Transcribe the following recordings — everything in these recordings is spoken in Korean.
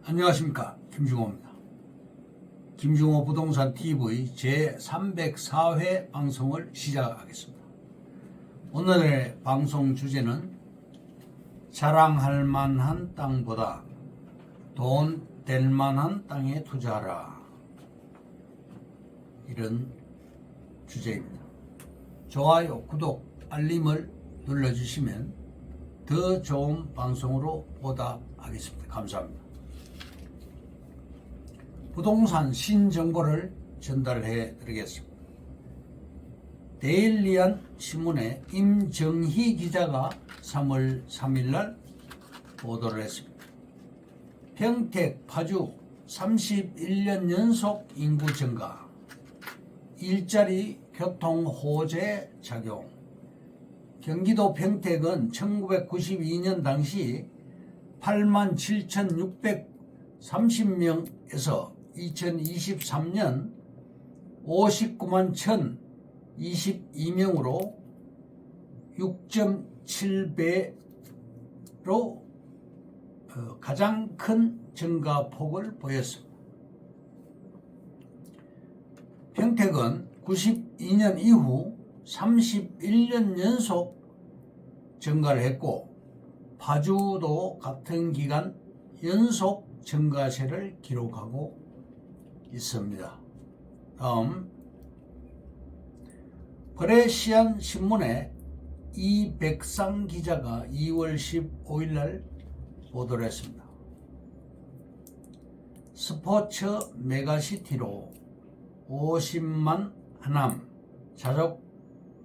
안녕하십니까, 김중호입니다. 김중호 부동산 TV 제304회 방송을 시작하겠습니다. 오늘의 방송 주제는 자랑할 만한 땅보다 돈 될 만한 땅에 투자하라, 이런 주제입니다. 좋아요, 구독, 알림을 눌러주시면 더 좋은 방송으로 보답하겠습니다. 감사합니다. 부동산 신정보를 전달해 드리겠습니다. 데일리안 신문의 임정희 기자가 3월 3일 날 보도를 했습니다. 평택, 파주 31년 연속 인구 증가, 일자리 교통 호재 작용. 경기도 평택은 1992년 당시 87,630명에서 2023년 59만 1,022명으로 6.7배로 가장 큰 증가폭을 보였습니다. 평택은 92년 이후 31년 연속 증가를 했고, 파주도 같은 기간 연속 증가세를 기록하고 있습니다. 다음, 브레시안 신문의 이백상 기자가 2월 15일 날 보도를 했습니다. 스포츠 메가시티로 50만 하남 자족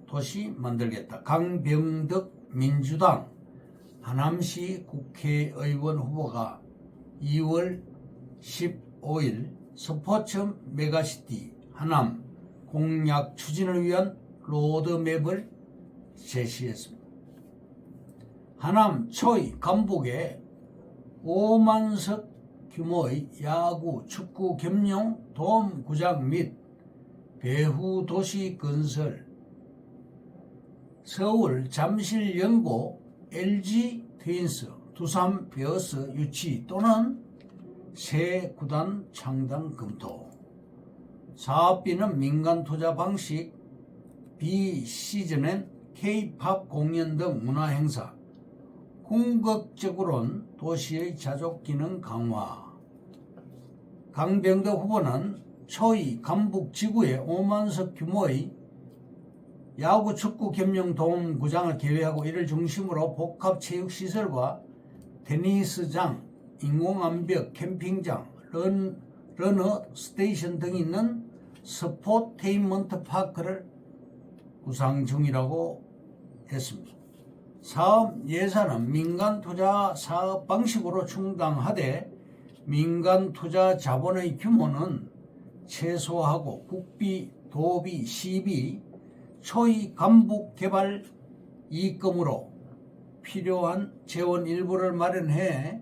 도시 만들겠다. 강병덕 민주당 하남시 국회의원 후보가 2월 15일 스포츠 메가시티 하남 공약 추진을 위한 로드맵을 제시했습니다. 하남 초이 감북에 5만석 규모의 야구, 축구 겸용 돔구장 및 배후 도시 건설, 서울 잠실 연고 LG 트윈스, 두산 베어스 유치 또는 새 구단 창단 검토. 사업비는 민간 투자 방식, 비시즌엔 K-팝 공연 등 문화 행사, 궁극적으로는 도시의 자족 기능 강화. 강병덕 후보는 초이 감북 지구에 5만석 규모의 야구, 축구 겸용 돔구장을 계획하고 이를 중심으로 복합체육시설과 테니스장, 인공암벽, 캠핑장, 러너 스테이션 등이 있는 스포테인먼트 파크를 구상 중이라고 했습니다. 사업 예산은 민간 투자 사업 방식으로 충당하되 민간 투자 자본의 규모는 최소화하고 국비, 도비, 시비, 초이 감북 개발 이익금으로 필요한 재원 일부를 마련해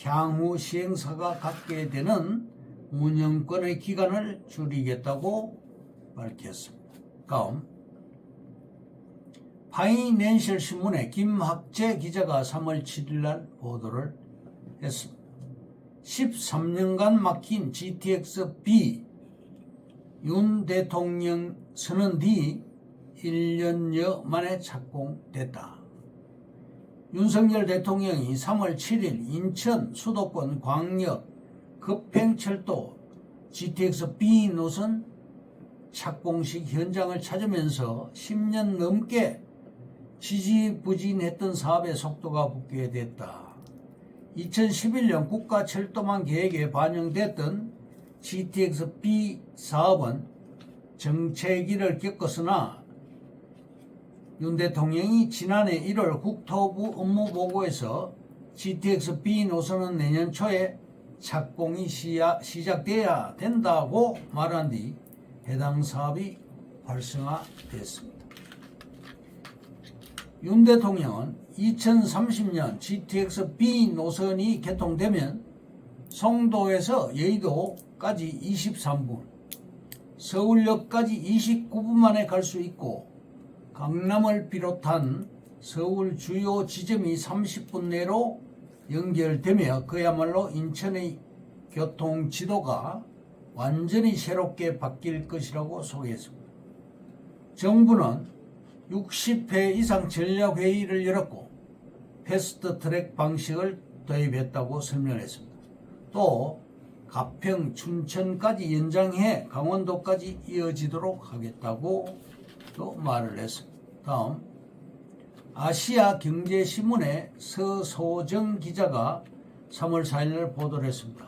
향후 시행사가 갖게 되는 운영권의 기간을 줄이겠다고 밝혔습니다. 다음, 파이낸셜 신문의 김학재 기자가 3월 7일 날 보도를 했습니다. 13년간 막힌 GTX-B 윤 대통령 선언 뒤 1년여 만에 착공됐다. 윤석열 대통령이 3월 7일 인천 수도권 광역 급행철도 GTX-B 노선 착공식 현장을 찾으면서 10년 넘게 지지부진했던 사업의 속도가 붙게 됐다. 2011년 국가철도망 계획에 반영됐던 GTX-B 사업은 정체기를 겪었으나 윤 대통령이 지난해 1월 국토부 업무보고에서 GTX-B 노선은 내년 초에 착공이 시작돼야 된다고 말한 뒤 해당 사업이 활성화됐습니다. 윤 대통령은 2030년 GTX-B 노선이 개통되면 송도에서 여의도까지 23분, 서울역까지 29분 만에 갈 수 있고 강남을 비롯한 서울 주요 지점이 30분 내로 연결되며 그야말로 인천의 교통 지도가 완전히 새롭게 바뀔 것이라고 소개했습니다. 정부는 60회 이상 전략회의를 열었고 패스트트랙 방식을 도입했다고 설명했습니다. 또 가평, 춘천까지 연장해 강원도까지 이어지도록 하겠다고 또 말을 했습니다. 다음, 아시아경제신문의 서소정 기자가 3월 4일 보도를 했습니다.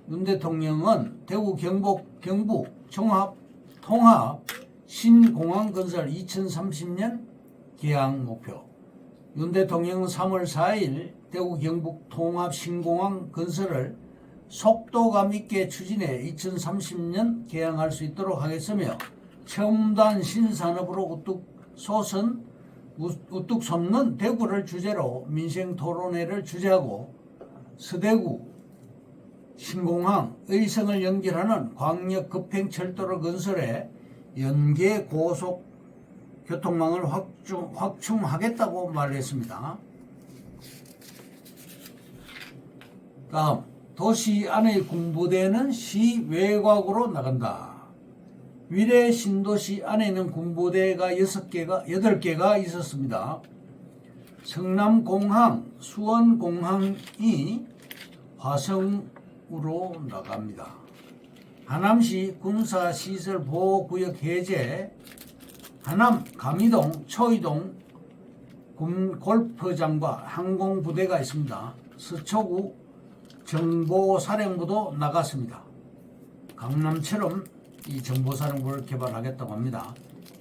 윤 대통령은 대구 경북 통합 신공항 건설 2030년 개항 목표. 윤 대통령은 3월 4일 대구 경북 통합 신공항 건설을 속도감 있게 추진해 2030년 개항할 수 있도록 하겠으며 첨단 신산업으로 우뚝 솟는 대구를 주제로 민생 토론회를 주재하고 서대구 신공항 의성을 연결하는 광역 급행철도를 건설해 연계 고속 교통망을 확충하겠다고 말했습니다. 다음, 도시 안의 군부대는 시 외곽으로 나간다. 위례 신도시 안에 있는 군부대가 8개가 있었습니다. 성남공항, 수원공항이 화성으로 나갑니다. 하남시 군사시설보호구역 해제, 하남 감이동, 초이동 군골프장과 항공부대가 있습니다. 서초구 정보사령부도 나갔습니다. 강남처럼 이 정보사령부를 개발하겠다고 합니다.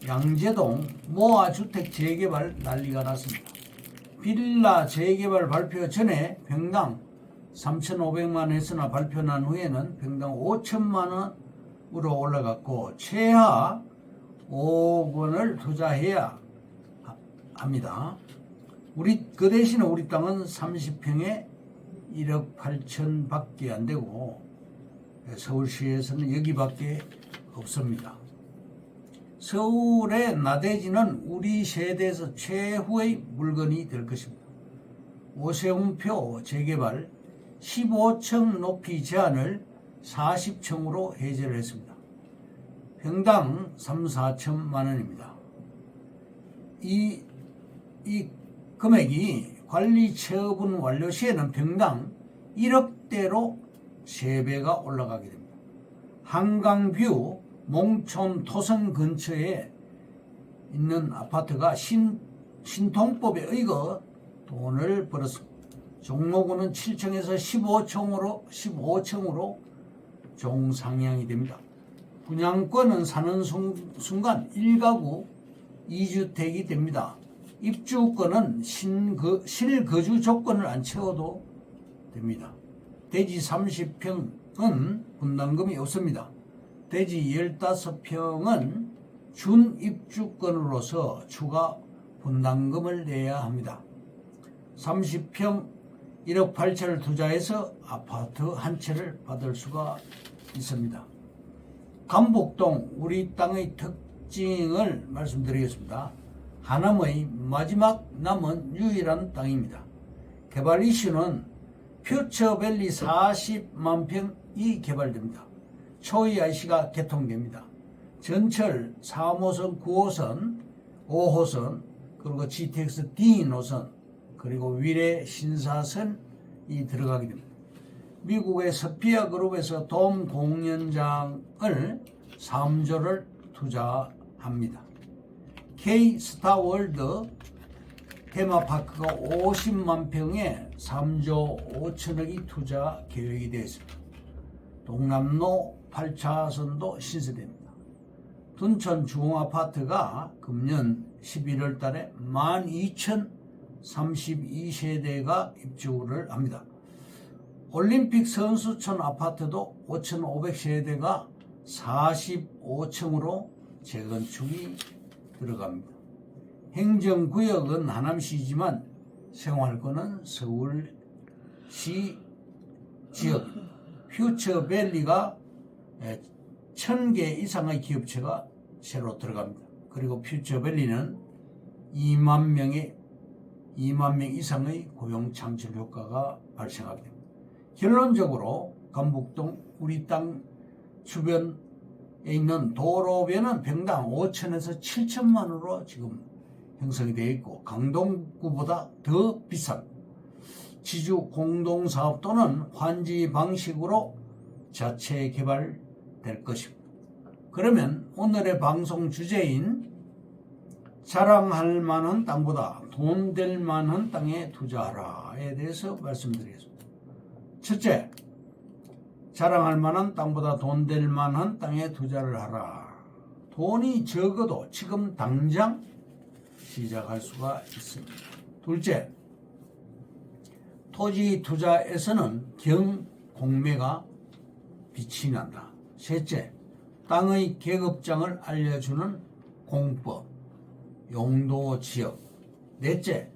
양재동 모아주택 재개발 난리가 났습니다. 빌라 재개발 발표 전에 평당 3,500만 했으나 발표 난 후에는 평당 5천만 원으로 올라갔고 최하 5억 원을 투자해야 합니다. 그 대신에 우리 땅은 30평에 1억 8천 밖에 안 되고 서울시에서는 여기밖에 없습니다. 서울의 나대지는 우리 세대에서 최후의 물건이 될 것입니다. 오세훈표 재개발 15층 높이 제한을 40층으로 해제를 했습니다. 평당 3, 4천만 원입니다. 이 금액이 관리 처분 완료 시에는 평당 1억대로 3배가 올라가게 됩니다. 한강뷰 몽촌 토성 근처에 있는 아파트가 신통법에 의거 돈을 벌었습니다. 종로구는 7층에서 15층으로 종상향이 됩니다. 분양권은 사는 순간 1가구 2주택이 됩니다. 입주권은 실거주 조건을 안 채워도 됩니다. 대지 30평은 분담금이 없습니다. 대지 15평은 준입주권으로서 추가 분담금을 내야 합니다. 30평 1억 8천을 투자해서 아파트 한 채를 받을 수가 있습니다. 감북동 우리 땅의 특징을 말씀드리겠습니다. 하남의 마지막 남은 유일한 땅입니다. 개발 이슈는 퓨처밸리 40만 평이 개발됩니다. 초이 IC가 개통됩니다. 전철 3호선, 9호선, 5호선, 그리고 GTX D 노선, 그리고 위례 신사선이 들어가게 됩니다. 미국의 스피어 그룹에서 돔 공연장을 3조를 투자합니다. K 스타월드 테마파크가 50만 평에 3조 5천억이 투자 계획이 되어 있습니다. 동남로 8차선도 신설됩니다. 둔천 중앙아파트가 금년 11월 달에 12,032세대가 입주를 합니다. 올림픽 선수촌 아파트도 5,500세대가 45층으로 재건축이 들어갑니다. 행정구역은 하남시지만 생활권은 서울시 지역. 퓨처밸리가 1,000개 이상의 기업체가 새로 들어갑니다. 그리고 퓨처밸리는 2만 명의 2만 명 이상의 고용 창출 효과가 발생하게 됩니다. 결론적으로 강북동 우리 땅 주변에 있는 도로변은 평당 5천에서 7천만 원으로 지금 형성이 되어 있고 강동구보다 더 비쌉니다. 지주 공동사업 또는 환지 방식으로 자체 개발될 것입니다. 그러면 오늘의 방송 주제인 자랑할 만한 땅보다 돈 될 만한 땅에 투자하라에 대해서 말씀드리겠습니다. 첫째, 자랑할 만한 땅보다 돈 될 만한 땅에 투자를 하라. 돈이 적어도 지금 당장 시작할 수가 있습니다. 둘째, 토지 투자에서는 경공매가 빛이 난다. 셋째, 땅의 계급장을 알려주는 공법, 용도 지역. 넷째,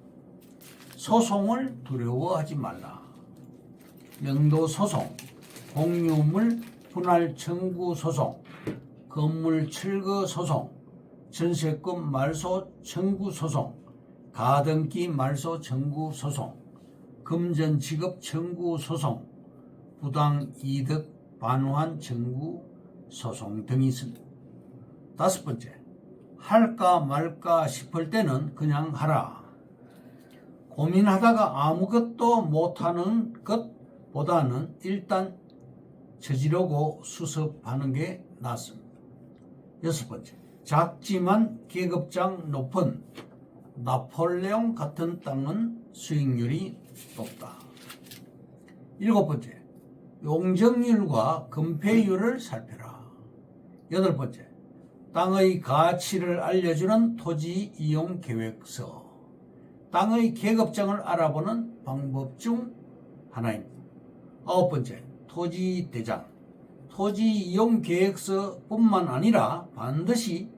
소송을 두려워하지 말라. 명도 소송, 공유물 분할 청구 소송, 건물 철거 소송, 전세금 말소 청구 소송, 가등기 말소 청구 소송, 금전 지급 청구 소송, 부당 이득 반환 청구 소송 등이 있습니다. 다섯 번째, 할까 말까 싶을 때는 그냥 하라. 고민하다가 아무것도 못하는 것보다는 일단 저지르고 수습하는 게 낫습니다. 여섯 번째, 작지만 계급장 높은 나폴레옹 같은 땅은 수익률이 높다. 일곱 번째, 용적률과 건폐율을 살펴라. 여덟 번째, 땅의 가치를 알려주는 토지 이용 계획서. 땅의 계급장을 알아보는 방법 중 하나입니다. 아홉 번째, 토지 대장. 토지 이용 계획서뿐만 아니라 반드시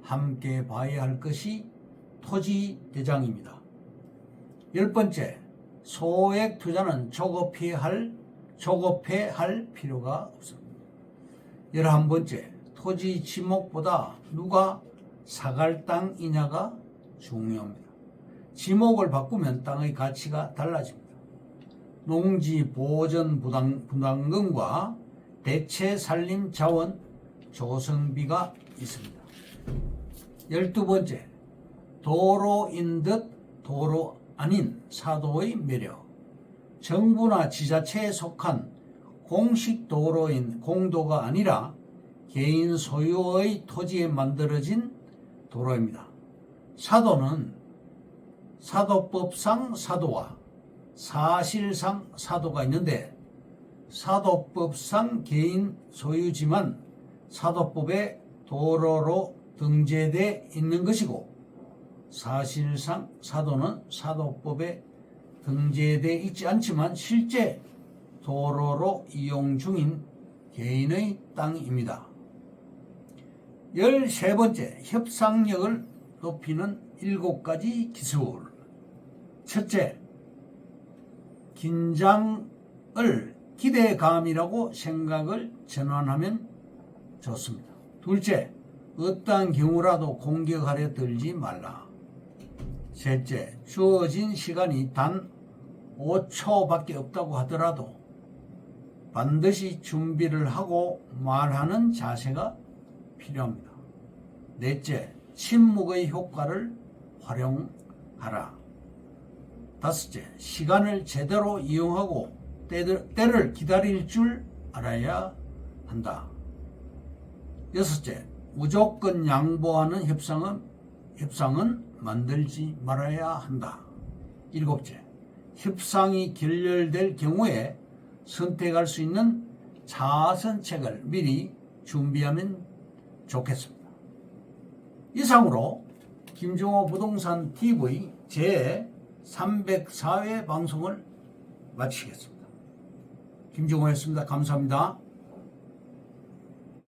함께 봐야 할 것이 토지 대장입니다. 열 번째, 소액 투자는 조급해할 필요가 없습니다. 11번째, 토지 지목보다 누가 사갈 땅이냐가 중요합니다. 지목을 바꾸면 땅의 가치가 달라집니다. 농지 보전 분담금과 대체 산림 자원 조성비가 있습니다. 12번째, 도로인 듯 도로 아닌 사도의 매력. 정부나 지자체에 속한 공식 도로인 공도가 아니라 개인 소유의 토지에 만들어진 도로입니다. 사도는 사도법상 사도와 사실상 사도가 있는데, 사도법상 개인 소유지만 사도법에 도로로 등재되어 있는 것이고, 사실상 사도는 사도법에 등재되어 있지 않지만 실제 도로로 이용 중인 개인의 땅입니다. 13번째, 협상력을 높이는 7가지 기술. 첫째, 긴장을 기대감이라고 생각을 전환하면 좋습니다. 둘째, 어떠한 경우라도 공격하려 들지 말라. 셋째, 주어진 시간이 단 5초밖에 없다고 하더라도 반드시 준비를 하고 말하는 자세가 필요합니다. 넷째, 침묵의 효과를 활용하라. 다섯째, 시간을 제대로 이용하고 때를 기다릴 줄 알아야 한다. 여섯째, 무조건 양보하는 협상은 만들지 말아야 한다. 일곱째, 협상이 결렬될 경우에 선택할 수 있는 자선책을 미리 준비하면 좋겠습니다. 이상으로 김종호 부동산 TV 제 304회 방송을 마치겠습니다. 김종호였습니다. 감사합니다.